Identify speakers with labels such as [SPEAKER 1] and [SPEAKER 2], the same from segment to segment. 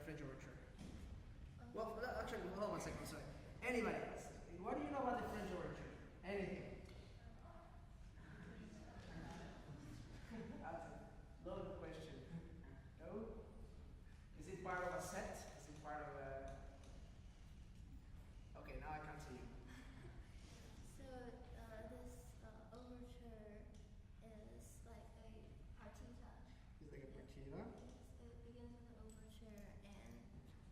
[SPEAKER 1] French Overture? Well, actually, hold on a second, sorry. Anybody else? What do you know about the French Overture? Anything? take a partita.
[SPEAKER 2] It's the beginning of the overture and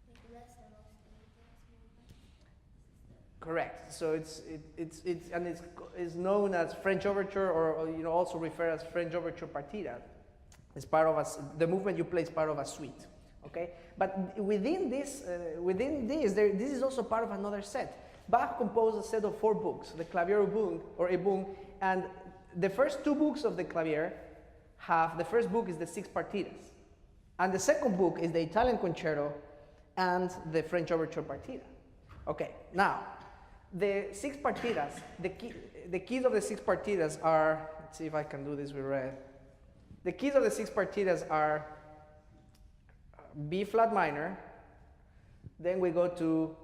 [SPEAKER 2] like the rest are mostly dance movements.
[SPEAKER 3] Correct. So it's known as French overture, or also referred as French overture partita. It's part of the movement you play is part of a suite. Okay, but within this, this is also part of another set. Bach composed a set of 4 books, the Clavier Übung, and the first 2 books of the Clavier the first book is the 6 partitas, and the second book is the Italian Concerto and the French Overture Partita. Okay, now, the 6 partitas, the keys of the 6 partitas are, let's see if I can do this with red. The keys of the 6 partitas are B flat minor, then we go to,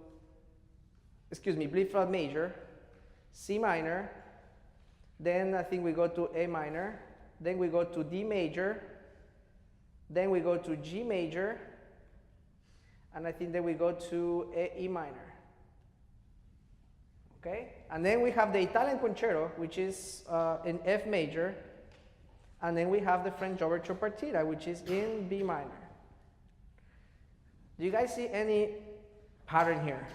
[SPEAKER 3] B flat major, C minor, then I think we go to A minor, then we go to D major, then we go to G major, and I think then we go to E minor. Okay, and then we have the Italian Concerto, which is in F major, and then we have the French Overture Partita, which is in B minor. Do you guys see any pattern here?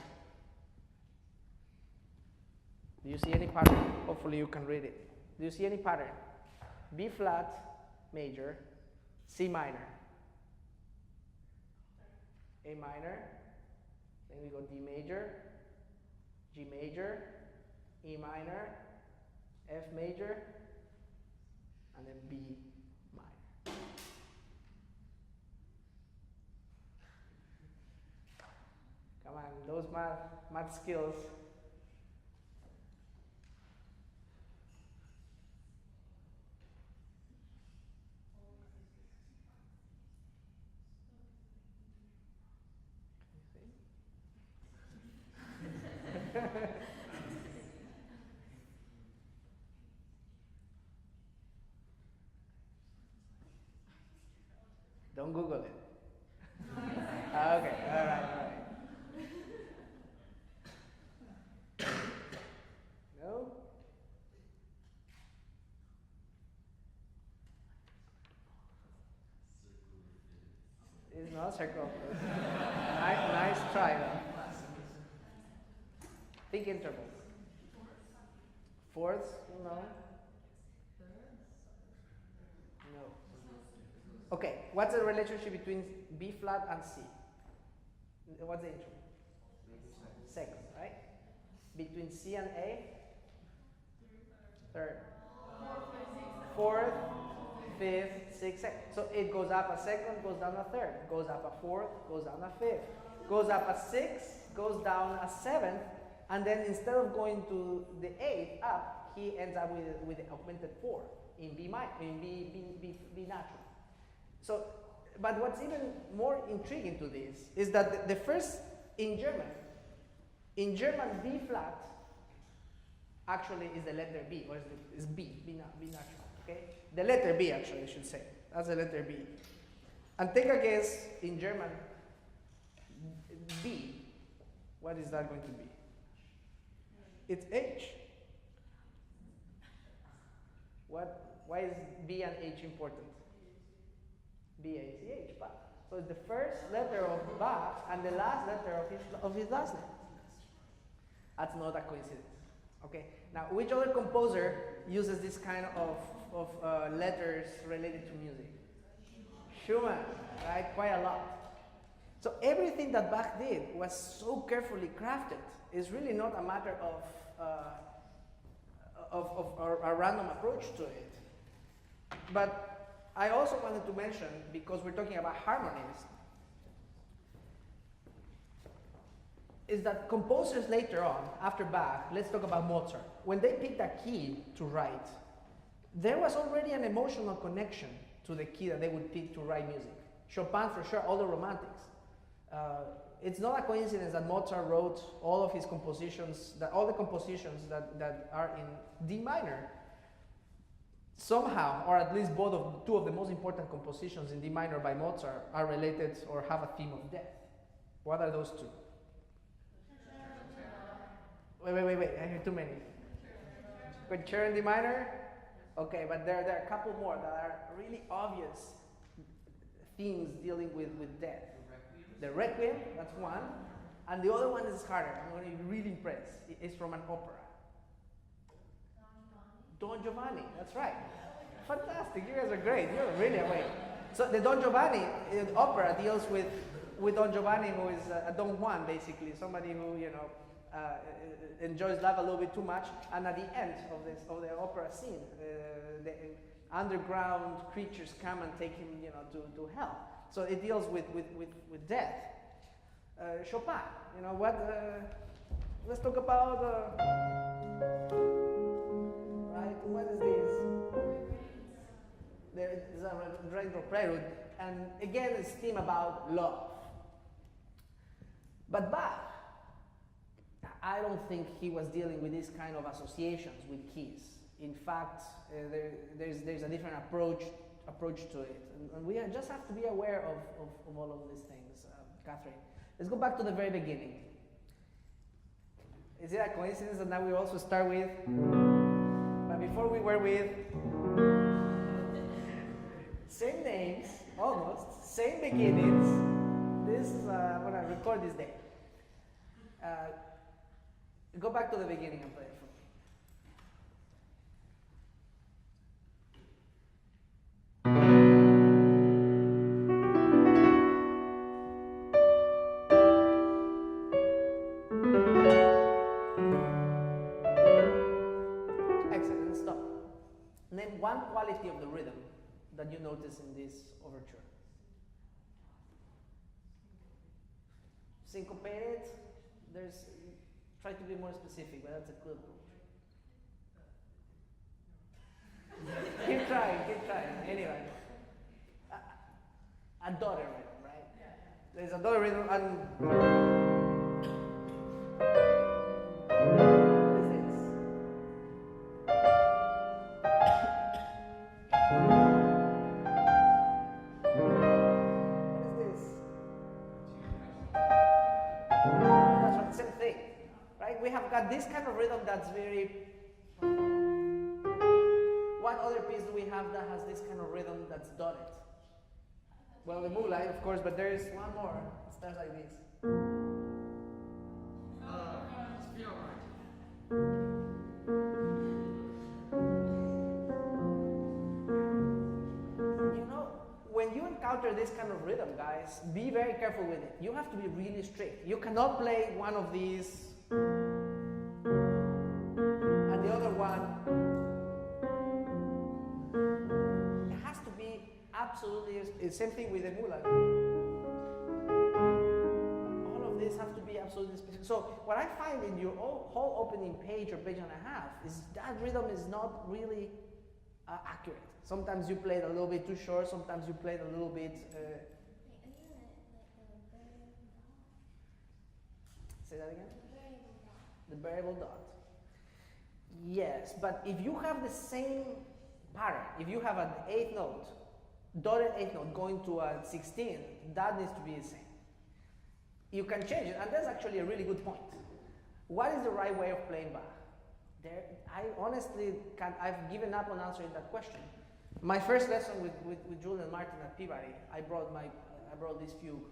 [SPEAKER 3] Do you see any pattern? Hopefully you can read it. Do you see any pattern? B flat major, C minor, A minor, then we go D major, G major, E minor, F major, and then B minor. Come on, those math skills. Don't Google it. Okay, all right. No? It's not circle. Nice try though. Think interval. Fourths? No. No. Okay, what's the relationship between B flat and C? What's the interval? Second, right? Between C and A? Third. Fourth, fifth, sixth, second. So it goes up a second, goes down a third, goes up a fourth, goes down a fifth, goes up a sixth, goes down a seventh, and then instead of going to the eighth up, he ends up with the augmented 4 in B minor, in B natural. So, but what's even more intriguing to this is that the first in German B flat actually is the letter B, or is B natural. Okay, the letter B actually I should say. That's the letter B. And take a guess in German. B. What is that going to be? It's H. Why is B and H important? B-A-C-H, Bach. So it's the first letter of Bach and the last letter of his last name. That's not a coincidence. Okay. Now, which other composer uses this kind of letters related to music? Schumann, right? Quite a lot. So everything that Bach did was so carefully crafted. It's really not a matter of a random approach to it. But I also wanted to mention, because we're talking about harmonies, is that composers later on, after Bach, let's talk about Mozart, when they picked a key to write, there was already an emotional connection to the key that they would pick to write music. Chopin, for sure, all the romantics. It's not a coincidence that Mozart wrote all of his compositions, all the compositions that are in D minor, somehow, or at least two of the most important compositions in D minor by Mozart are related or have a theme of death. What are those two? Wait, I hear too many. Concerto in D minor? Okay, but there are a couple more that are really obvious themes dealing with death. The Requiem, that's one. And the other one is harder. I'm going to be really impressed. It's from an opera. Don Giovanni, that's right. Fantastic, you guys are great. You're really awake. So the Don Giovanni opera deals with Don Giovanni, who is a Don Juan, basically, somebody who, enjoys life a little bit too much. And at the end of the opera scene, the underground creatures come and take him, to hell. So it deals with death. Chopin, let's talk about, right, what is this? There is a retro prelude, and again it's theme about love. But Bach, I don't think he was dealing with these kind of associations with keys. In fact, there's a different approach to it, and we just have to be aware of all of these things. Catherine, let's go back to the very beginning. Is it a coincidence that now we also start with? But before we were with same names, almost same beginnings. This is I'm gonna record this day. Go back to the beginning and play it for me. Excellent, stop. Name one quality of the rhythm that you notice in this overture. Syncopated, try to be more specific, but that's a good approach. keep trying. Anyway, a daughter rhythm, right? There's a daughter rhythm, and what is this? What is this? That's right, same thing, right? We have got this kind of rhythm that's very. What other piece do we have that has this kind of rhythm that's dotted? Well, the Moonlight, of course, but there is one more. It starts like this. When you encounter this kind of rhythm, guys, be very careful with it. You have to be really strict. You cannot play one of these and the other one. It has to be absolutely the same thing with the Moonlight. All of this have to be absolutely specific. So what I find in your whole opening page or page and a half is that rhythm is not really accurate. Sometimes you play it a little bit too short, sometimes you play it a little bit. Say that again? The variable dot. Yes, but if you have the same pattern, if you have an eighth note, dotted eighth note going to a 16, that needs to be the same. You can change it, and that's actually a really good point. What is the right way of playing Bach? I honestly I've given up on answering that question. My first lesson with Julian Martin at Peabody, I brought this fugue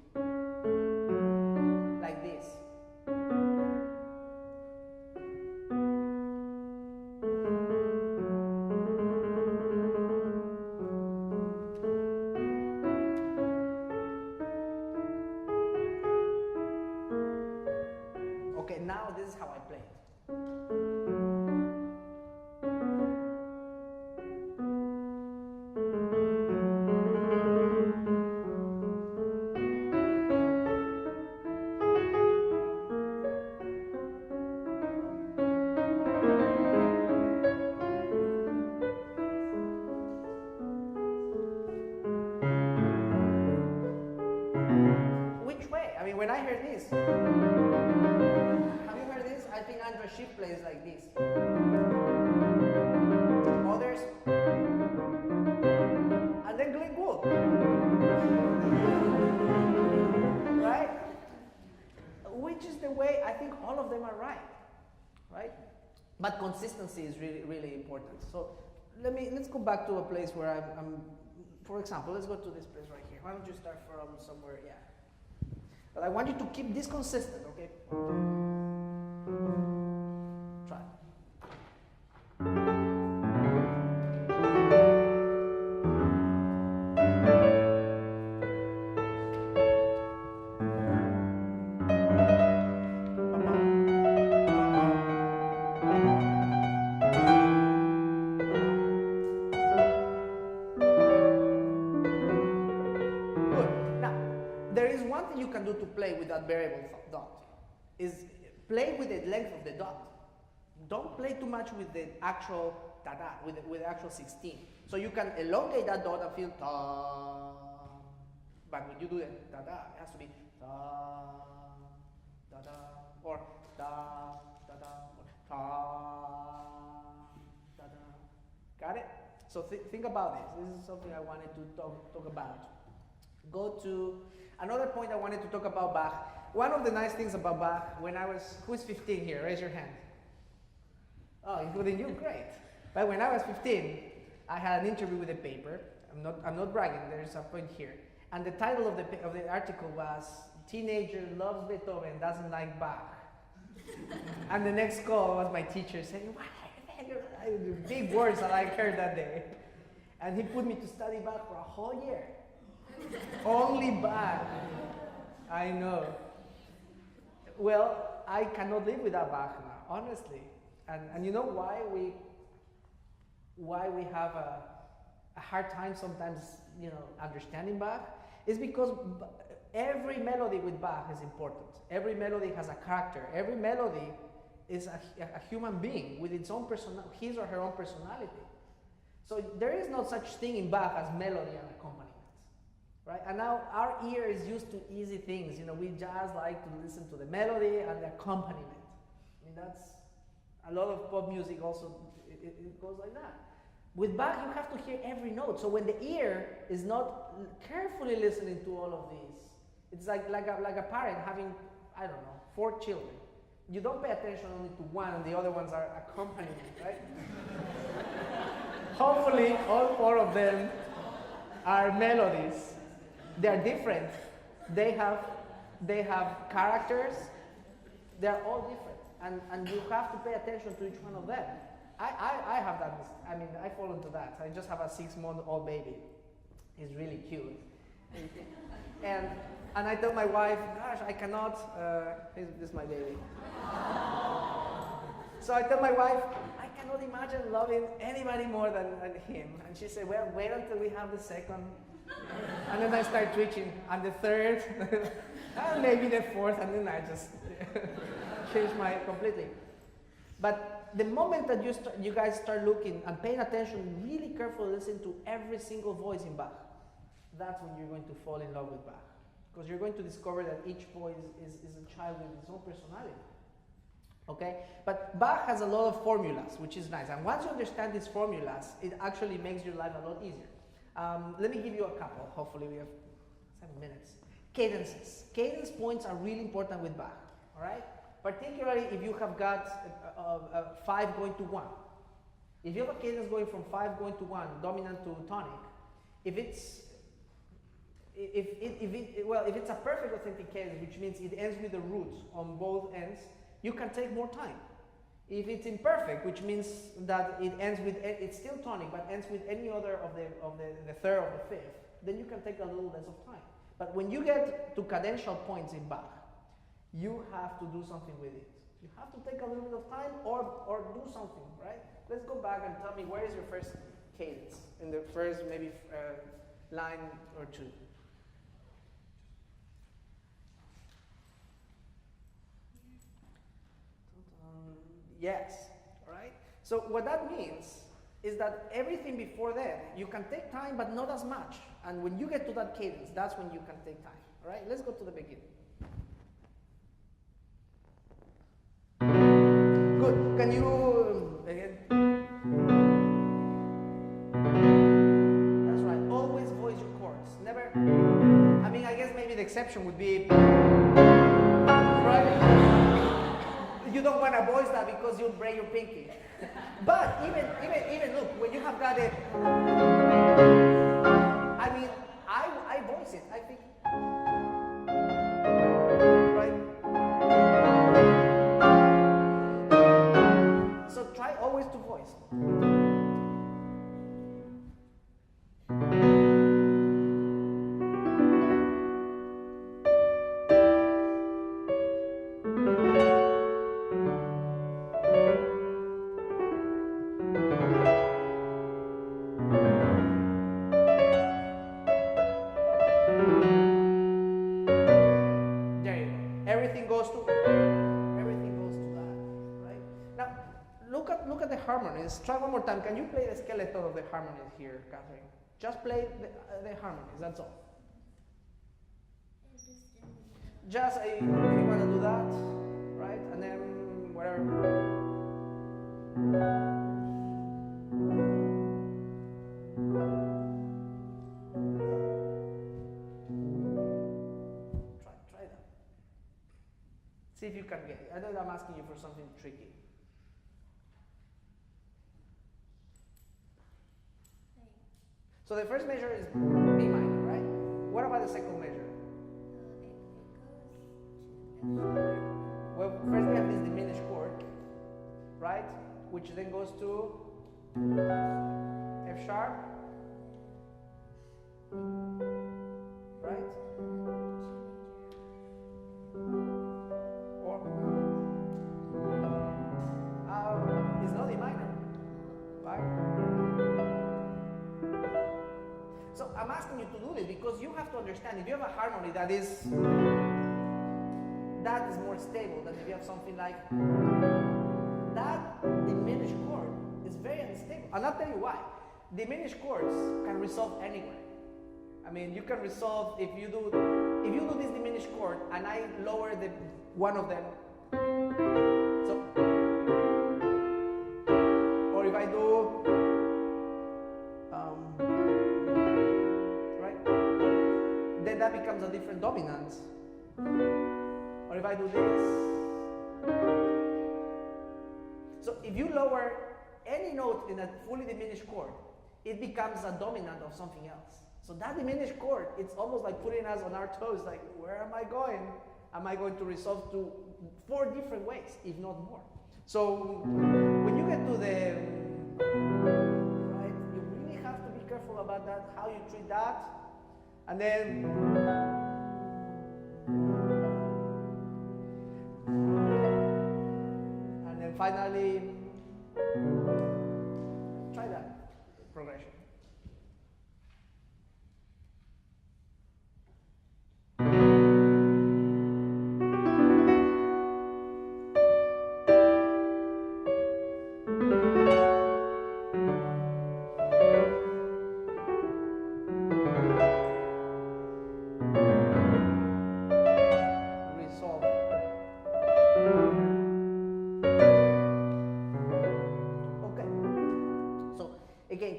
[SPEAKER 3] like this. Okay, now this is how I play it. When I hear this, have you heard this? I think Andrew Schiff plays like this. Others, and then Glenn Gould, right? Which is the way I think all of them are right? But consistency is really, really important. So let's go back to a place where I'm for example, let's go to this place right here. why don't you start from somewhere, yeah. But I want you to keep this consistent, okay? Try. You can do to play with that variable dot is play with the length of the dot. Don't play too much with the actual da-da, with the actual 16. So you can elongate that dot and feel ta. But when you do the da-da, it has to be ta, da-da, or da, da-da, or ta, da-da. Got it? So think about this. This is something I wanted to talk about. Go to another point I wanted to talk about Bach. One of the nice things about Bach, when I was, who is 15 here? Raise your hand. Oh, including you, great. But when I was 15, I had an interview with a paper. I'm not bragging, there's a point here. And the title of the article was, Teenager Loves Beethoven, Doesn't Like Bach. And the next call was my teacher saying, what? Big words that I heard that day. And he put me to study Bach for a whole year. Only Bach. I know. Well, I cannot live without Bach now, honestly. And you know why we have a hard time sometimes, understanding Bach? Is because every melody with Bach is important. Every melody has a character. Every melody is a human being with its own his or her own personality. So there is no such thing in Bach as melody and accompaniment. Right? And now our ear is used to easy things. We just like to listen to the melody and the accompaniment. I mean, that's a lot of pop music also, it goes like that. With Bach, you have to hear every note. So when the ear is not carefully listening to all of these, it's like a parent having, 4 children. You don't pay attention only to one and the other ones are accompaniment, right? Hopefully, all 4 of them are melodies. They are different. They have characters. They are all different, and you have to pay attention to each one of them. I have that. I fall into that. I just have a 6-month-old baby. He's really cute, and I tell my wife, gosh, I cannot. This is my baby. So I tell my wife, I cannot imagine loving anybody more than him. And she said, well, wait until we have the second. And then I start twitching, and the third, and maybe the fourth, and then I just change completely. But the moment that you guys start looking and paying attention, really carefully listen to every single voice in Bach, that's when you're going to fall in love with Bach. Because you're going to discover that each voice is a child with its own personality. Okay? But Bach has a lot of formulas, which is nice. And once you understand these formulas, it actually makes your life a lot easier. Let me give you a couple. Hopefully we have 7 minutes. Cadences. Cadence points are really important with Bach. All right? Particularly if you have got 5 going to 1. If you have a cadence going from 5 going to 1, dominant to tonic, if it's a perfect authentic cadence, which means it ends with the roots on both ends, you can take more time. If it's imperfect, which means that it ends with, it's still tonic, but ends with any other of the third or the fifth, then you can take a little less of time. But when you get to cadential points in Bach, you have to do something with it. You have to take a little bit of time or do something, right? Let's go back and tell me, where is your first cadence? In the first maybe line or 2. Yes, all right? So what that means is that everything before that, you can take time, but not as much. And when you get to that cadence, that's when you can take time, all right? Let's go to the beginning. Good. Can you, again? That's right. Always voice your chords. Never, I guess maybe the exception would be, right? You don't want to voice that because you'll break your pinky. But even look, when you have got it, I voice it. harmonies. Try one more time. Can you play the skeleton of the harmonies here, Catherine? Just play the harmonies, that's all. Just if you want to do that, right? And then whatever. Try that. See if you can get it. I know I'm asking you for something tricky. So the first measure is B minor, right? What about the second measure? Well, first we have this diminished chord, right? Which then goes to F sharp, right? Or it's not E minor, right? So I'm asking you to do this because you have to understand if you have a harmony that is more stable than if you have something like that diminished chord is very unstable. And I'll tell you why. Diminished chords can resolve anywhere. I mean, you can resolve if you do this diminished chord and I lower the one of them. So, or if I do right, then that becomes a different dominant. Or if I do this. So if you lower any note in a fully diminished chord, it becomes a dominant of something else. So that diminished chord, it's almost like putting us on our toes, like, where am I going? Am I going to resolve to 4 different ways, if not more? So when you get to the, right, you really have to be careful about that, how you treat that. And then, finally, try that progression.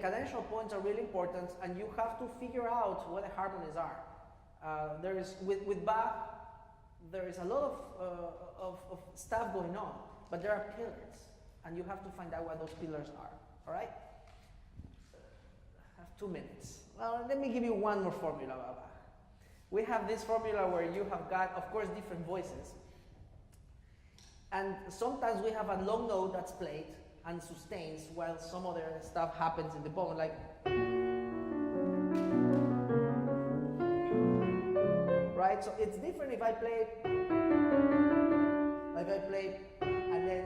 [SPEAKER 3] Cadential points are really important, and you have to figure out what the harmonies are. There is with Bach, there is a lot of stuff going on, but there are pillars, and you have to find out what those pillars are. All right? I have 2 minutes. Well, let me give you one more formula about Bach. We have this formula where you have got, of course, different voices, and sometimes we have a long note that's played and sustains while some other stuff happens in the bone, like right? So it's different if I play and then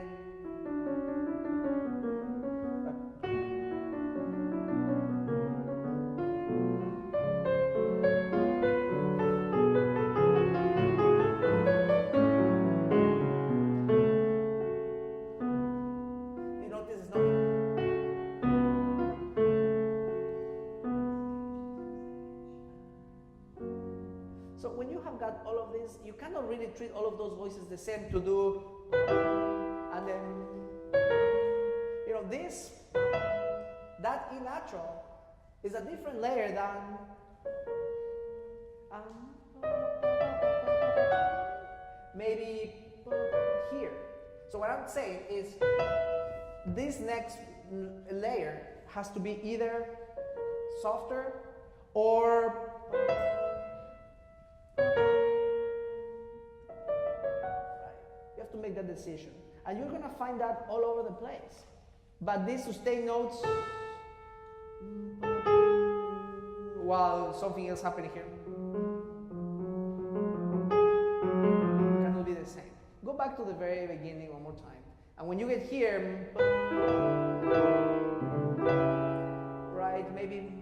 [SPEAKER 3] you cannot really treat all of those voices the same to do, and then, you know, that E natural is a different layer than maybe here. So what I'm saying is this next layer has to be either softer or to make that decision, and you're going to find that all over the place. But these sustained notes, while something else happening here, cannot be the same. Go back to the very beginning one more time, and when you get here, right, maybe.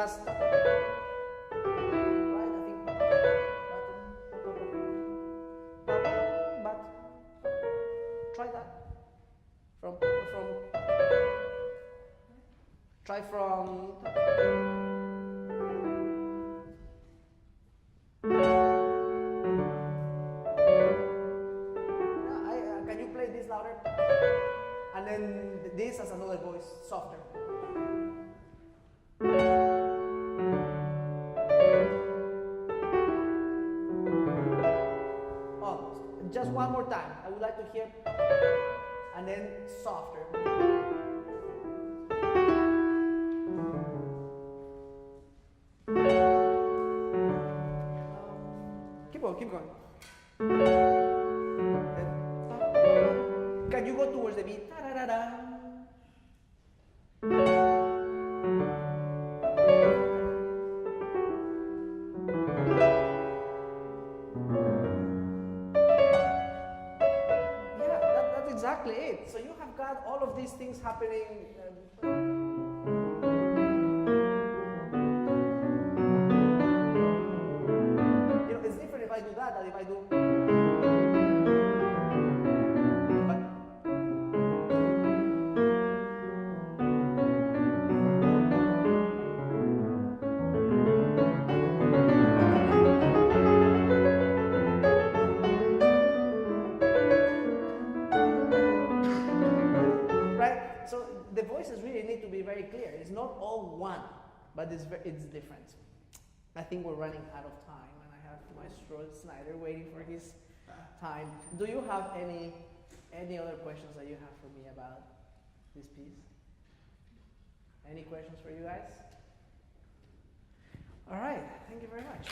[SPEAKER 3] last. Right, I think. But try that. Try from. Can you play this louder? And then this as another voice, softer. Almost. Just one more time. I would like to hear. And then softer. Keep going. Can you go towards the beat? Yeah, that's exactly it. So you have got all of these things happening. It's different if I do that than if I do. So the voices really need to be very clear. It's not all one, but it's different. I think we're running out of time, and I have Maestro Snyder waiting for his time. Do you have any other questions that you have for me about this piece? Any questions for you guys? All right, thank you very much.